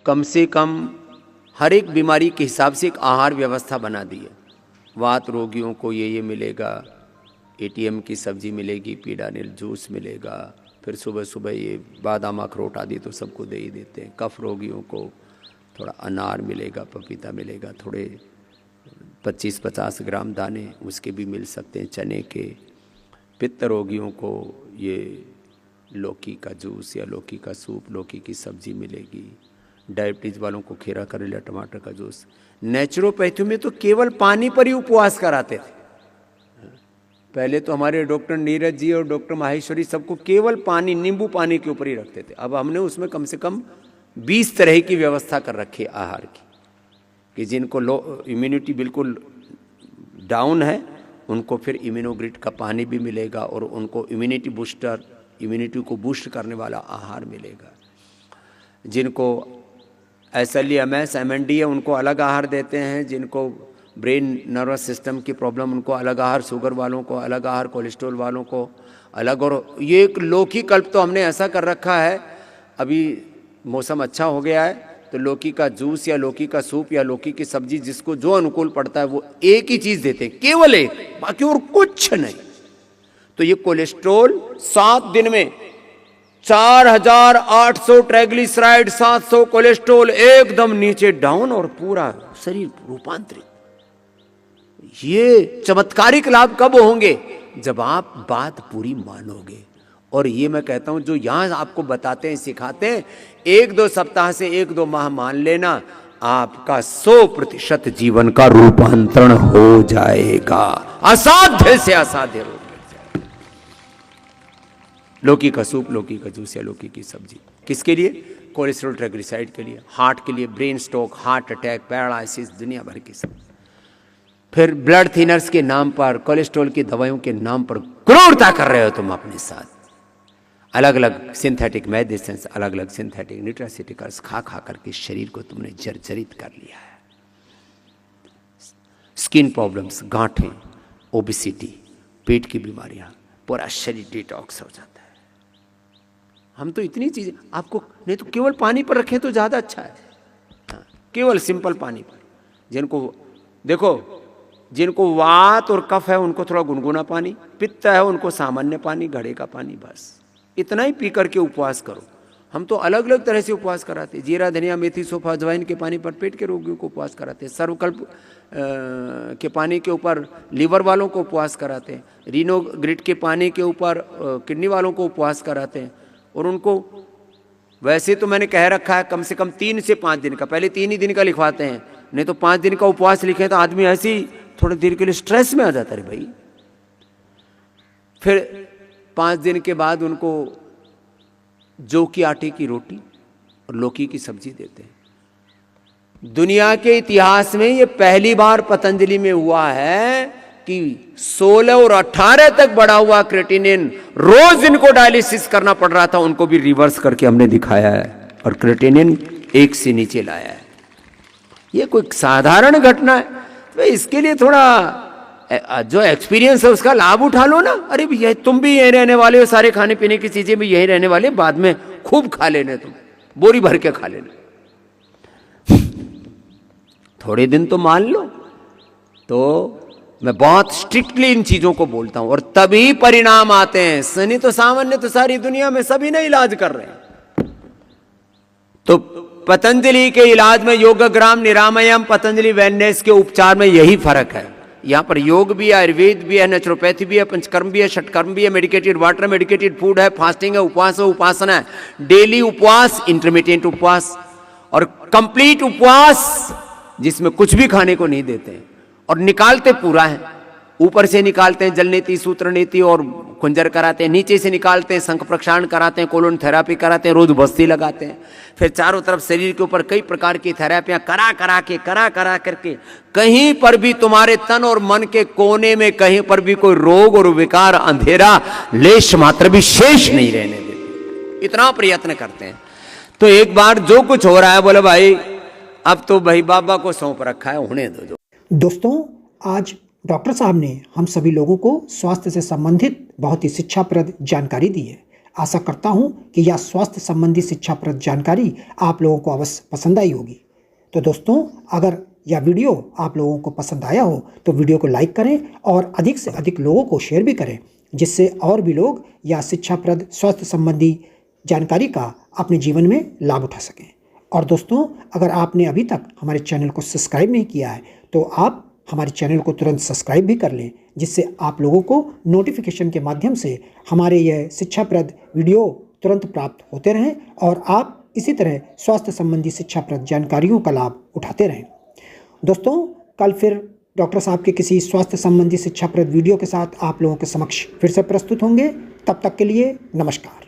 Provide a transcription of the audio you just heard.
कम से कम हर एक बीमारी के हिसाब से एक आहार व्यवस्था बना दी है। वात रोगियों को ये मिलेगा, एटीएम की सब्जी मिलेगी, पीड़ा नील जूस मिलेगा, फिर सुबह सुबह ये बादाम अखरोट आदि तो सबको दे ही देते हैं। कफ रोगियों को थोड़ा अनार मिलेगा, पपीता मिलेगा, थोड़े 25-50 ग्राम दाने उसके भी मिल सकते हैं, चने के। पित्त रोगियों को ये लौकी का जूस या लौकी का सूप, लौकी की सब्जी मिलेगी। डायबिटीज़ वालों को खीरा, करेला, टमाटर का जूस। नेचुरोपैथी में तो केवल पानी पर ही उपवास कराते थे। पहले तो हमारे डॉक्टर नीरज जी और डॉक्टर माहेश्वरी सबको केवल पानी, नींबू पानी के ऊपर ही रखते थे। अब हमने उसमें कम से कम 20 तरह की व्यवस्था कर रखी है आहार की, कि जिनको लो इम्यूनिटी बिल्कुल डाउन है उनको फिर इम्यूनोग्रिड का पानी भी मिलेगा, और उनको इम्यूनिटी बूस्टर, इम्यूनिटी को बूस्ट करने वाला आहार मिलेगा। जिनको SLE, MS, MND है उनको अलग आहार देते हैं। जिनको ब्रेन नर्वस सिस्टम की प्रॉब्लम उनको अलग आहार, शुगर वालों को अलग आहार, कोलेस्ट्रॉल वालों को अलग। और ये एक लौकी कल्प तो हमने ऐसा कर रखा है, अभी मौसम अच्छा हो गया है तो लौकी का जूस या लौकी का सूप या लौकी की सब्जी जिसको जो अनुकूल पड़ता है वो एक ही चीज़ देते हैं, केवल एक, बाकी और कुछ नहीं। तो ये कोलेस्ट्रॉल 7 दिन में 4800 ट्राइग्लिसराइड, 700 कोलेस्ट्रॉल एकदम नीचे डाउन और पूरा शरीर रूपांतरित। ये चमत्कारिक लाभ कब होंगे? जब आप बात पूरी मानोगे। और ये मैं कहता हूं, जो यहां आपको बताते हैं, सिखाते हैं, 1-2 सप्ताह से 1-2 माह मान लेना, आपका 100% जीवन का रूपांतरण हो जाएगा। असाध्य से असाध्य रोग मिट जाएगा। लौकी का सूप, लौकी का जूस या लौकी की सब्जी किसके लिए? कोलेस्ट्रॉल, ट्राइग्लिसराइड के लिए, हार्ट के लिए, brain stroke, heart attack, paralysis, दुनिया भर की सब। फिर ब्लड थिनर्स के नाम पर, कोलेस्ट्रॉल की दवाइयों के नाम पर क्रूरता कर रहे हो तुम अपने साथ। अलग अलग सिंथेटिक मेडिसिन, अलग अलग सिंथेटिक न्यूट्रास्यूटिकल्स खा खा करके शरीर को तुमने जर्जरित कर लिया है। स्किन प्रॉब्लम्स, गांठें, ओबेसिटी, पेट की बीमारियां, पूरा शरीर डिटॉक्स हो जाता है। हम तो इतनी चीजें आपको, नहीं तो केवल पानी पर रखें तो ज्यादा अच्छा है। हाँ, केवल सिंपल पानी पर। जिनको देखो, जिनको वात और कफ है उनको थोड़ा गुनगुना पानी, पित्त है उनको सामान्य पानी, घड़े का पानी, बस इतना ही पी करके उपवास करो। हम तो अलग अलग तरह से उपवास कराते हैं। जीरा, धनिया, मेथी, सौंफ, अजवाइन के पानी पर पेट के रोगियों को उपवास कराते हैं। सर्वकल्प के पानी के ऊपर लीवर वालों को उपवास कराते हैं। रीनोग्रिड के पानी के ऊपर किडनी वालों को उपवास कराते हैं। और उनको वैसे तो मैंने कह रखा है कम से कम 3 से 5 दिन का, पहले 3 ही दिन का लिखवाते हैं, नहीं तो 5 दिन का उपवास लिखे तो आदमी ऐसे ही थोड़ी देर के लिए स्ट्रेस में आ जाता है भाई। फिर 5 दिन के बाद उनको जौ की आटे की रोटी और लौकी की सब्जी देते हैं। दुनिया के इतिहास में ये पहली बार पतंजलि में हुआ है कि 16 और 18 तक बढ़ा हुआ क्रेटिनिन रोज इनको डायलिसिस करना पड़ रहा था, उनको भी रिवर्स करके हमने दिखाया है और क्रेटिनिन 1 से नीचे लाया है। ये कोई साधारण घटना है? तो इसके लिए थोड़ा जो एक्सपीरियंस है उसका लाभ उठा लो ना। अरे भैया तुम भी यहीं रहने वाले हो, सारे खाने पीने की चीजें भी यहीं रहने वाले, बाद में खूब खा लेने, तुम बोरी भर के खा लेना। थोड़े दिन तो मान लो। तो मैं बहुत स्ट्रिक्टली इन चीजों को बोलता हूं और तभी परिणाम आते हैं। सनी तो सामान्य तो सारी दुनिया में सभी ने इलाज कर रहे हैं। तो पतंजलि के इलाज में योगग्राम, निरामयम, पतंजलि वेलनेस के उपचार में यही फर्क है। यहाँ पर योग भी है, आयुर्वेद भी है, नेचुरोपैथी भी है, पंचकर्म भी है, षटकर्म भी है, मेडिकेटेड वाटर, मेडिकेटेड फूड है, फास्टिंग है, उपवास है, उपासना है, डेली उपवास, इंटरमीडिएट उपवास और कंप्लीट उपवास जिसमें कुछ भी खाने को नहीं देते हैं और निकालते पूरा है। ऊपर से निकालते हैं जल नीति, सूत्र नीति और कुंजर कराते हैं, नीचे से निकालते हैं शंख प्रक्षालन कराते हैं, कोलोन थेरापी कराते हैं, रोज बस्ती लगाते हैं, फिर चारों तरफ शरीर के ऊपर कई प्रकार की थेरापियां करा करके कहीं पर भी तुम्हारे तन और मन के कोने में कहीं पर भी कोई रोग और विकार, अंधेरा लेश मात्र भी शेष नहीं रहने देते। इतना प्रयत्न करते हैं। तो एक बार जो कुछ हो रहा है बोले भाई अब तो भाई बाबा को सौंप रखा है, होने दो। दोस्तों, आज डॉक्टर साहब ने हम सभी लोगों को स्वास्थ्य से संबंधित बहुत ही शिक्षाप्रद जानकारी दी है। आशा करता हूं कि यह स्वास्थ्य संबंधी शिक्षाप्रद जानकारी आप लोगों को अवश्य पसंद आई होगी। तो दोस्तों, अगर यह वीडियो आप लोगों को पसंद आया हो तो वीडियो को लाइक करें और अधिक से अधिक लोगों को शेयर भी करें, जिससे और भी लोग यह शिक्षाप्रद स्वास्थ्य संबंधी जानकारी का अपने जीवन में लाभ उठा सकें। और दोस्तों, अगर आपने अभी तक हमारे चैनल को सब्सक्राइब नहीं किया है तो आप हमारे चैनल को तुरंत सब्सक्राइब भी कर लें, जिससे आप लोगों को नोटिफिकेशन के माध्यम से हमारे यह शिक्षाप्रद वीडियो तुरंत प्राप्त होते रहें और आप इसी तरह स्वास्थ्य संबंधी शिक्षाप्रद जानकारियों का लाभ उठाते रहें। दोस्तों, कल फिर डॉक्टर साहब के किसी स्वास्थ्य संबंधी शिक्षाप्रद वीडियो के साथ आप लोगों के समक्ष फिर से प्रस्तुत होंगे। तब तक के लिए नमस्कार।